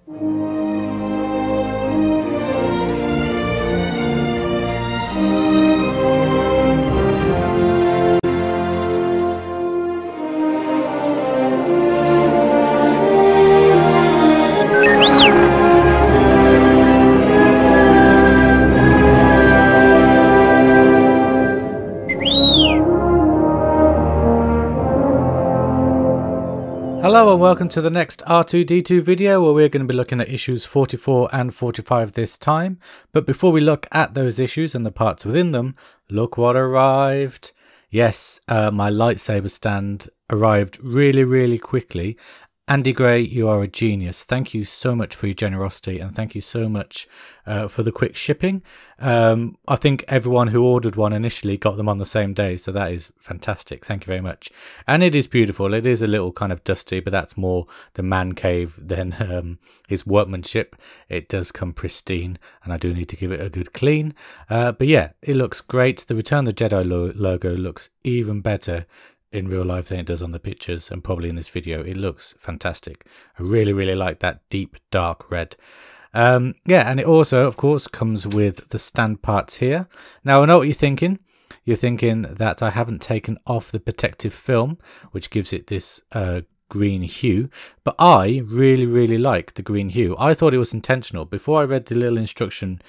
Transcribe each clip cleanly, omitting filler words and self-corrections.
Hello and welcome to the next R2D2 video where we're going to be looking at issues 44 and 45 this time. But before we look at those issues and the parts within them, look what arrived. Yes, my lightsaber stand arrived really quickly. Andy Gray, you are a genius. Thank you so much for your generosity and thank you so much for the quick shipping. I think everyone who ordered one initially got them on the same day, so that is fantastic. Thank you very much. And it is beautiful. It is a little kind of dusty, but that's more the man cave than his workmanship. It does come pristine and I do need to give it a good clean. But yeah, it looks great. The Return of the Jedi logo looks even better in real life than it does on the pictures and probably in this video. It looks fantastic. I really like that deep dark red. Yeah, and it also of course comes with the stand parts here. Now I know what you're thinking. You're thinking that I haven't taken off the protective film, which gives it this green hue, but I really like the green hue. I thought it was intentional. Before I read the little instruction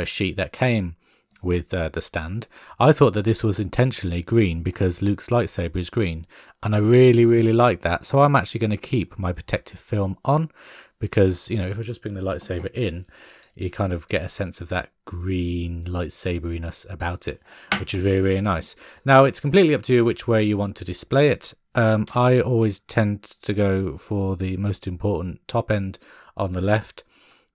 sheet that came with the stand, I thought that this was intentionally green because Luke's lightsaber is green, and I really like that. So I'm actually going to keep my protective film on because, you know, if I just bring the lightsaber in, you kind of get a sense of that green lightsaberiness about it, which is really nice. Now it's completely up to you which way you want to display it. I always tend to go for the most important top end on the left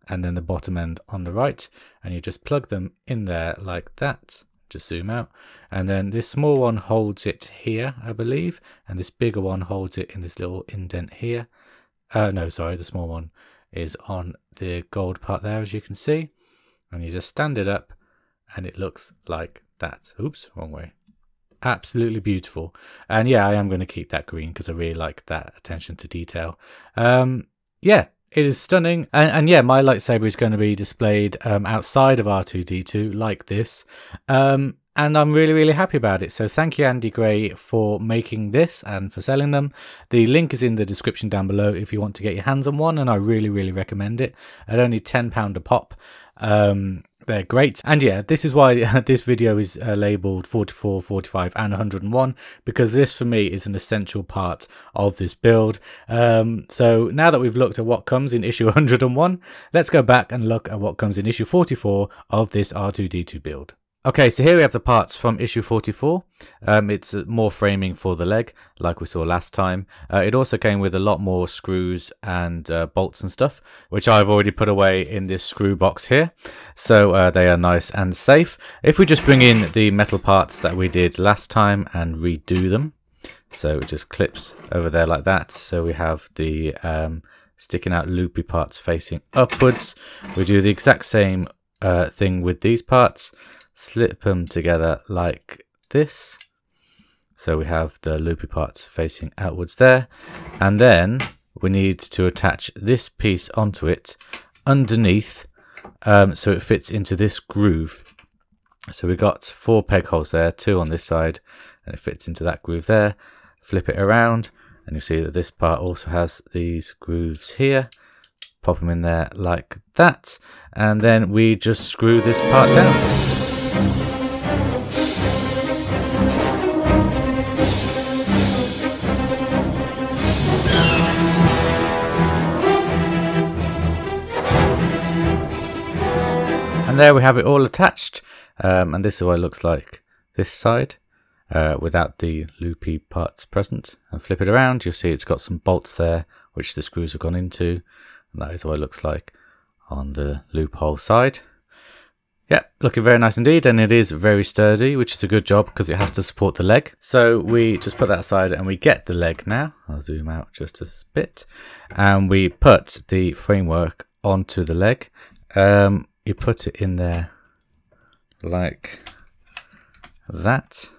and then the bottom end on the right, and you just plug them in there like that. Just zoom out, and then this small one holds it here, I believe, and this bigger one holds it in this little indent here. No, sorry, the small one is on the gold part there, as you can see, and you just stand it up and it looks like that. Oops, wrong way. Absolutely beautiful. And yeah, I am going to keep that green because I really like that attention to detail. Yeah, it is stunning, and yeah, my lightsaber is going to be displayed outside of R2D2 like this, and I'm really happy about it. So thank you, Andy Gray, for making this and for selling them. The link is in the description down below if you want to get your hands on one, and I really recommend it at only £10 a pop. They're great. And yeah, this is why this video is labeled 44, 45 and 101, because this for me is an essential part of this build. So now that we've looked at what comes in issue 101, let's go back and look at what comes in issue 44 of this R2D2 build. Okay, so here we have the parts from issue 44. It's more framing for the leg, like we saw last time. It also came with a lot more screws and bolts and stuff, which I've already put away in this screw box here. So they are nice and safe. If we just bring in the metal parts that we did last time and redo them. So it just clips over there like that. So we have the sticking out loopy parts facing upwards. We do the exact same thing with these parts. Slip them together like this, so we have the loopy parts facing outwards there, and then we need to attach this piece onto it underneath, so it fits into this groove. So we've got 4 peg holes there, 2 on this side, and it fits into that groove there. Flip it around and you see that this part also has these grooves here. Pop them in there like that, and then we just screw this part down. And there we have it all attached, and this is what it looks like this side without the loopy parts present. And flip it around, you'll see it's got some bolts there which the screws have gone into, and that is what it looks like on the loophole side. Yeah, looking very nice indeed, and it is very sturdy, which is a good job because it has to support the leg. So we just put that aside and we get the leg now. I'll zoom out just a bit, and we put the framework onto the leg. You put it in there like that,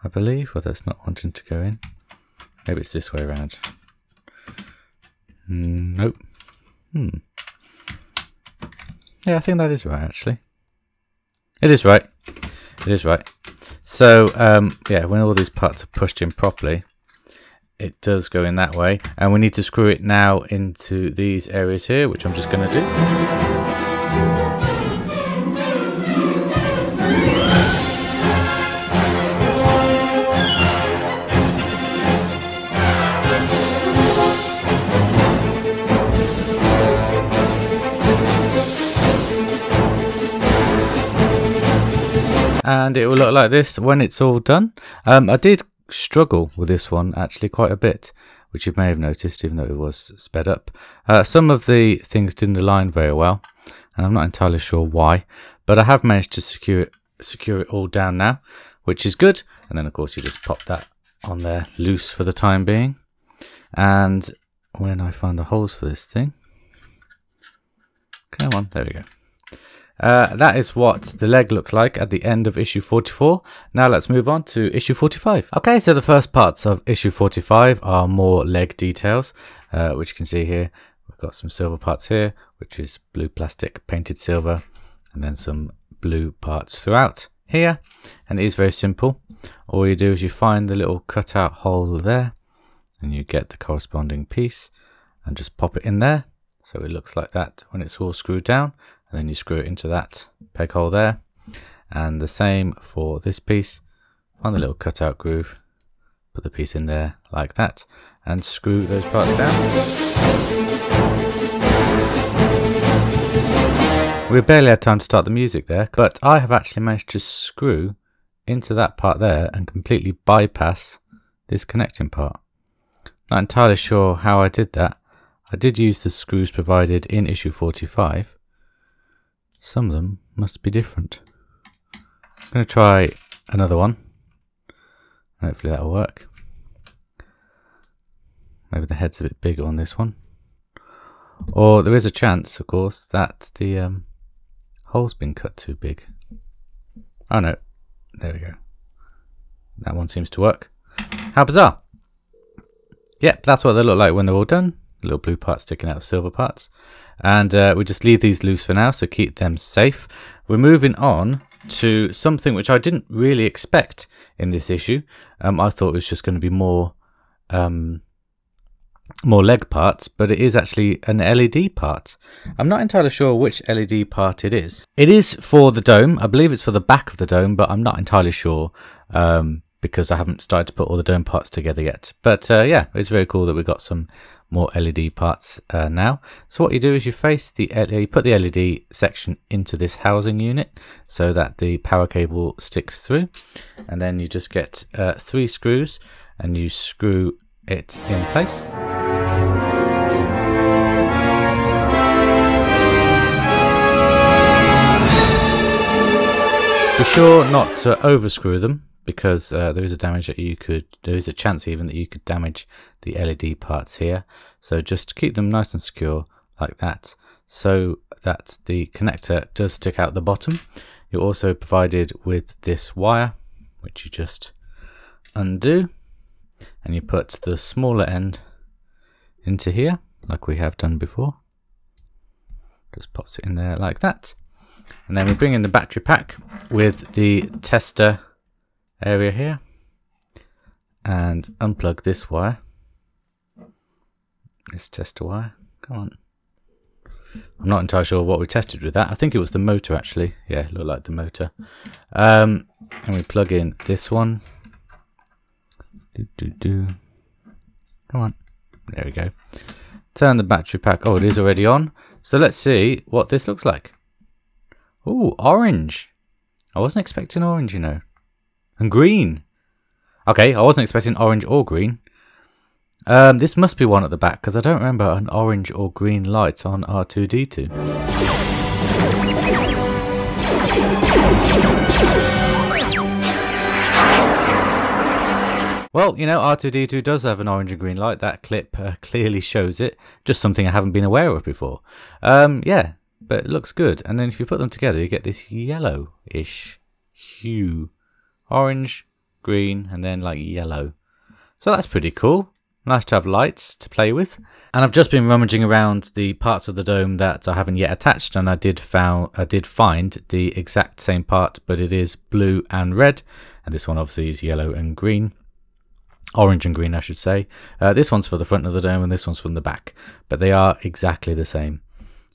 I believe, although it's not wanting to go in. Maybe it's this way around. Nope. Yeah, I think that is right, actually. It is right. It is right. So, yeah, when all these parts are pushed in properly, it does go in that way. And we need to screw it now into these areas here, which I'm just going to do. And it will look like this when it's all done. I did struggle with this one actually quite a bit, which you may have noticed, even though it was sped up. Some of the things didn't align very well, and I'm not entirely sure why, but I have managed to secure it all down now, which is good. And then of course you just pop that on there loose for the time being. And when I find the holes for this thing, come on, there we go. That is what the leg looks like at the end of issue 44. Now let's move on to issue 45. Okay, so the first parts of issue 45 are more leg details, which you can see here. We've got some silver parts here, which is blue plastic painted silver, and then some blue parts throughout here. And it is very simple. All you do is you find the little cutout hole there, and you get the corresponding piece and just pop it in there. So it looks like that when it's all screwed down. And then you screw it into that peg hole there. And the same for this piece. Find the little cutout groove, put the piece in there like that, and screw those parts down. We barely had time to start the music there, but I have actually managed to screw into that part there and completely bypass this connecting part. Not entirely sure how I did that. I did use the screws provided in issue 45. Some of them must be different. I'm going to try another one. Hopefully that'll work. Maybe the head's a bit bigger on this one. Or there is a chance, of course, that the hole's been cut too big. Oh no, there we go. That one seems to work. How bizarre. Yep, that's what they look like when they're all done. Little blue parts sticking out of silver parts. And we just leave these loose for now, so keep them safe. We're moving on to something which I didn't really expect in this issue. I thought it was just going to be more leg parts, but it is actually an LED part. I'm not entirely sure which LED part it is. It is for the dome. I believe it's for the back of the dome, but I'm not entirely sure because I haven't started to put all the dome parts together yet. But yeah, it's very cool that we got some more LED parts now. So what you do is you face the you put the LED section into this housing unit so that the power cable sticks through, and then you just get 3 screws and you screw it in place. Be sure not to overscrew them, because there is a chance even that you could damage the LED parts here. So just keep them nice and secure like that, so that the connector does stick out the bottom. You're also provided with this wire, which you just undo, and you put the smaller end into here, like we have done before. Just pops it in there like that. And then we bring in the battery pack with the tester area here and unplug this wire, this tester wire. Come on, I'm not entirely sure what we tested with that. I think it was the motor actually. Yeah, it looked like the motor. And we plug in this one. Come on, there we go. Turn the battery pack. Oh, it is already on. So let's see what this looks like. Ooh, orange. I wasn't expecting orange, you know. And green. Okay, I wasn't expecting orange or green. This must be one at the back, because I don't remember an orange or green light on R2D2. Well, you know, R2D2 does have an orange and green light. That clip clearly shows it. Just something I haven't been aware of before. Yeah, but it looks good. And then if you put them together, you get this yellow-ish hue. Orange, green, and then like yellow. So that's pretty cool. Nice to have lights to play with. And I've just been rummaging around the parts of the dome that I haven't yet attached, and I did find the exact same part, but it is blue and red, and this one obviously is yellow and green. Orange and green, I should say. This one's for the front of the dome and this one's from the back, but they are exactly the same,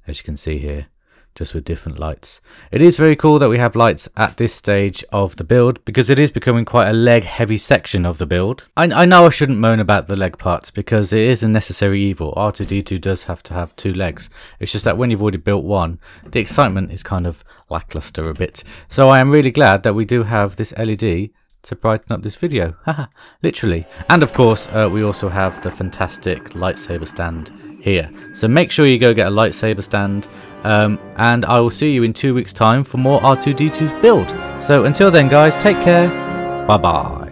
as you can see here, just with different lights. It is very cool that we have lights at this stage of the build, because it is becoming quite a leg heavy section of the build. I know I shouldn't moan about the leg parts, because it is a necessary evil. R2D2 does have to have 2 legs. It's just that when you've already built one, the excitement is kind of lackluster a bit. So I am really glad that we do have this LED to brighten up this video. Haha, literally. And of course, we also have the fantastic lightsaber stand here. So make sure you go get a lightsaber stand, and I will see you in 2 weeks' time for more R2D2's build. So until then, guys, take care. Bye bye.